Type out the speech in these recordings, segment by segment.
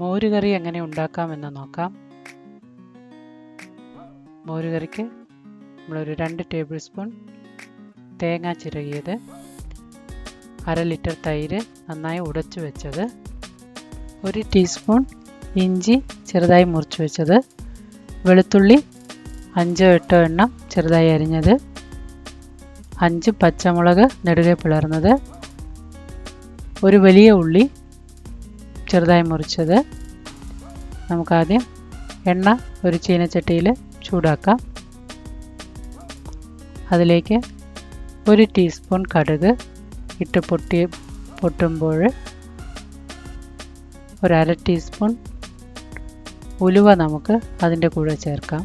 മോരുകറി എങ്ങനെ ഉണ്ടാക്കാമെന്ന് നോക്കാം. മോരുകറിക്ക് നമ്മളൊരു 2 ടേബിൾ സ്പൂൺ തേങ്ങ ചിരകിയത്, 1/2 ലിറ്റർ തൈര് നന്നായി ഉടച്ചു വെച്ചത്, 1 ടീസ്പൂൺ ഇഞ്ചി ചെറുതായി മുറിച്ച് വെച്ചത്, വെളുത്തുള്ളി 5-8 എണ്ണം ചെറുതായി അരിഞ്ഞത്, 5 പച്ചമുളക് നെടുകെ പിളർന്നത്, ഒരു വലിയ ഉള്ളി ചെറുതായി മുറിച്ചത്. നമുക്കാദ്യം എണ്ണ ഒരു ചീനച്ചട്ടിയിൽ ചൂടാക്കാം. അതിലേക്ക് 1 ടീസ്പൂൺ കടുക് ഇട്ട് പൊട്ടുമ്പോൾ 1/2 ടീസ്പൂൺ ഉലുവ നമുക്ക് അതിൻ്റെ കൂടെ ചേർക്കാം.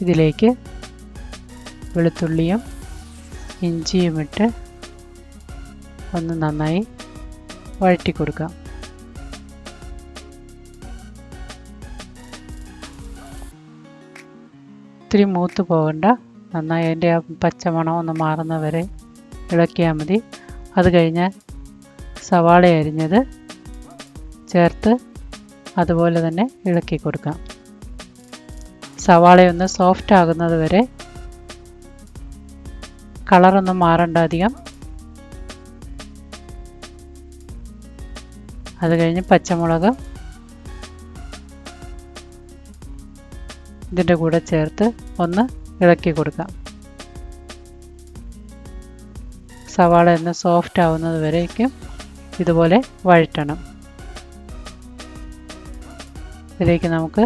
ഇതിലേക്ക് വെളുത്തുള്ളിയും ഇഞ്ചിയും ഇട്ട് ഒന്ന് നന്നായി വഴറ്റി കൊടുക്കാം. ഇത്തിരി മൂത്ത് പോകണ്ട, നന്നായി അതിൻ്റെ ആ പച്ചമണം ഒന്ന് മാറുന്നവരെ ഇളക്കിയാൽ മതി. അത് കഴിഞ്ഞ് സവാള അരിഞ്ഞത് ചേർത്ത് അതുപോലെ തന്നെ ഇളക്കി കൊടുക്കാം. സവാളയൊന്ന് സോഫ്റ്റ് ആകുന്നത് വരെ, കളറൊന്നും മാറണ്ട അധികം. അത് കഴിഞ്ഞ് പച്ചമുളക് ഇതിൻ്റെ കൂടെ ചേർത്ത് ഒന്ന് ഇളക്കി കൊടുക്കാം. സവാള ഒന്ന് സോഫ്റ്റ് ആവുന്നത് വരേക്കും ഇതുപോലെ വഴറ്റണം. ഇതിലേക്ക് നമുക്ക്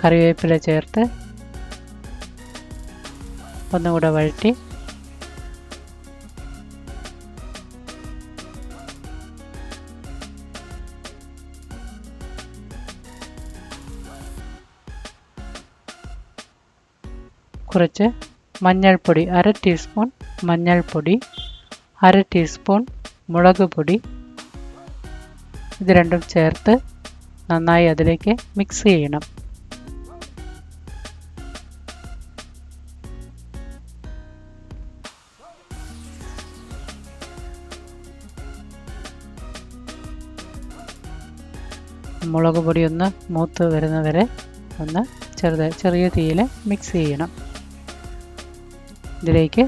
കറിവേപ്പില ചേർത്ത് ഒന്നുകൂടെ വഴറ്റി കുറച്ച് മഞ്ഞൾപ്പൊടി, 1/2 ടീസ്പൂൺ മഞ്ഞൾപ്പൊടി, 1/2 ടീസ്പൂൺ മുളക് പൊടി, ഇത് രണ്ടും ചേർത്ത് നന്നായി അതിലേക്ക് മിക്സ് ചെയ്യണം. മുളക് പൊടി ഒന്ന് മൂത്ത് വരുന്നവരെ ഒന്ന് ചെറിയ തീയിൽ മിക്സ് ചെയ്യണം. ഇതിലേക്ക്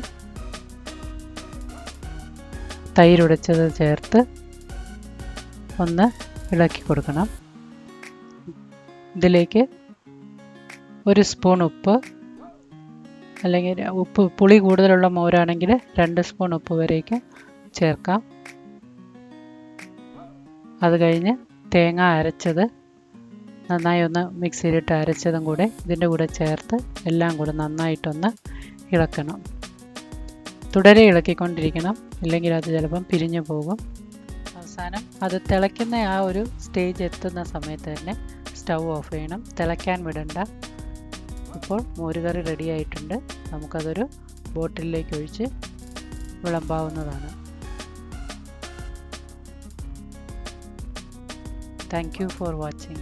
തൈരുടച്ചത് ചേർത്ത് ഒന്ന് ഇളക്കി കൊടുക്കണം. ഇതിലേക്ക് 1 സ്പൂൺ ഉപ്പ്, അല്ലെങ്കിൽ പുളി കൂടുതലുള്ള മോരാണെങ്കിൽ 2 സ്പൂൺ ഉപ്പ് വരേക്ക് ചേർക്കാം. അത് കഴിഞ്ഞ് തേങ്ങ അരച്ചത് നന്നായി ഒന്ന് മിക്സിയിലിട്ട് അരച്ചതും കൂടെ ഇതിൻ്റെ കൂടെ ചേർത്ത് എല്ലാം കൂടെ നന്നായിട്ടൊന്ന് ഇളക്കണം. തുടരെ ഇളക്കിക്കൊണ്ടിരിക്കണം, ഇല്ലെങ്കിൽ അത് ചിലപ്പം പിരിഞ്ഞു പോകും. അവസാനം അത് തിളയ്ക്കുന്ന ആ ഒരു സ്റ്റേജ് എത്തുന്ന സമയത്ത് തന്നെ സ്റ്റൗ ഓഫ് ചെയ്യണം, തിളയ്ക്കാൻ വിടണ്ട. ഇപ്പോൾ മോരുകറി റെഡി ആയിട്ടുണ്ട്. നമുക്കതൊരു ബോട്ടിലിലേക്ക് ഒഴിച്ച് വിളമ്പാവുന്നതാണ്. Thank you for watching.